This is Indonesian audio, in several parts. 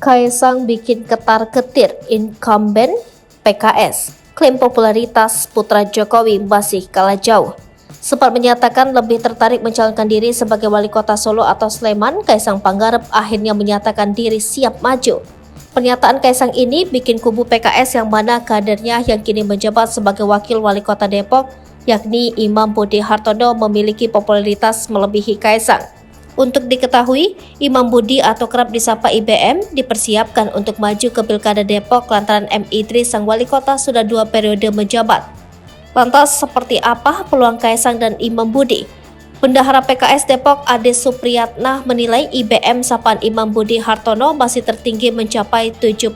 Kaisang bikin ketar-ketir incumbent PKS. Klaim popularitas putra Jokowi masih kalah jauh. Sempat menyatakan lebih tertarik mencalonkan diri sebagai wali kota Solo atau Sleman, Kaisang Pangarep akhirnya menyatakan diri siap maju. Pernyataan Kaisang ini bikin kubu PKS yang mana kadernya yang kini menjabat sebagai wakil wali kota Depok, yakni Imam Budi Hartono, memiliki popularitas melebihi Kaisang. Untuk diketahui, Imam Budi atau kerap disapa IBM dipersiapkan untuk maju ke Pilkada Depok lantaran M. Idris sang wali kota sudah 2 periode menjabat. Lantas seperti apa peluang Kaisang dan Imam Budi? Bendahara PKS Depok Ade Supriyatna menilai IBM sapaan Imam Budi Hartono masih tertinggi mencapai 70%.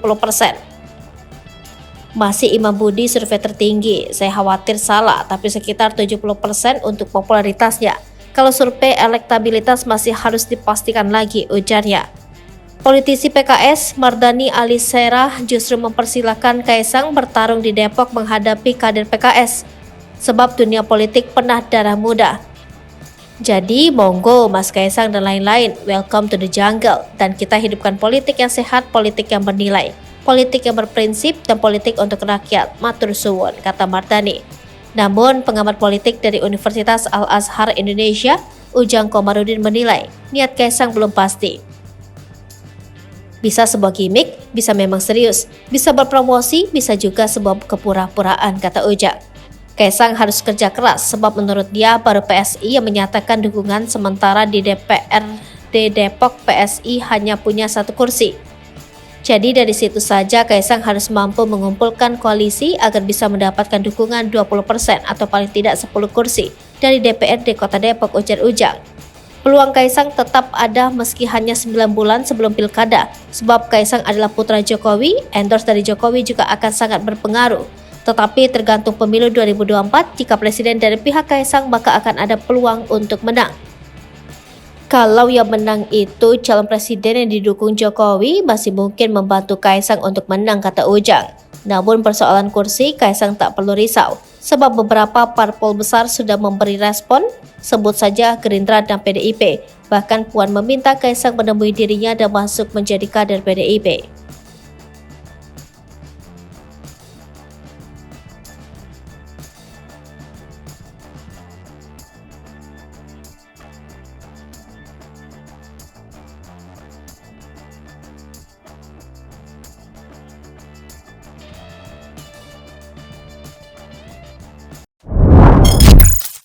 Masih Imam Budi survei tertinggi, saya khawatir salah, tapi sekitar 70% untuk popularitasnya. Kalau survei elektabilitas masih harus dipastikan lagi, ujarnya. Politisi PKS Mardani Alisera justru mempersilahkan Kaisang bertarung di Depok menghadapi kader PKS, sebab dunia politik pernah darah muda. Jadi monggo Mas Kaisang dan lain-lain, welcome to the jungle, dan kita hidupkan politik yang sehat, politik yang bernilai, politik yang berprinsip, dan politik untuk rakyat, matur suwun, kata Mardani. Namun, pengamat politik dari Universitas Al-Azhar Indonesia, Ujang Komarudin menilai, niat Kaisang belum pasti. Bisa sebuah gimmick, bisa memang serius, bisa berpromosi, bisa juga sebuah kepura-puraan, kata Ujang. Kaisang harus kerja keras, sebab menurut dia baru PSI yang menyatakan dukungan sementara di DPRD Depok PSI hanya punya 1 kursi. Jadi dari situ saja Kaisang harus mampu mengumpulkan koalisi agar bisa mendapatkan dukungan 20% atau paling tidak 10 kursi dari DPRD Kota Depok, ujar Ujang. Peluang Kaisang tetap ada meski hanya 9 bulan sebelum pilkada, sebab Kaisang adalah putra Jokowi, endorse dari Jokowi juga akan sangat berpengaruh. Tetapi tergantung pemilu 2024, jika presiden dari pihak Kaisang maka akan ada peluang untuk menang. Kalau yang menang itu calon presiden yang didukung Jokowi, masih mungkin membantu Kaisang untuk menang, kata Ujang. Namun persoalan kursi, Kaisang tak perlu risau, sebab beberapa parpol besar sudah memberi respon, sebut saja Gerindra dan PDIP. Bahkan Puan meminta Kaisang menemui dirinya dan masuk menjadi kader PDIP.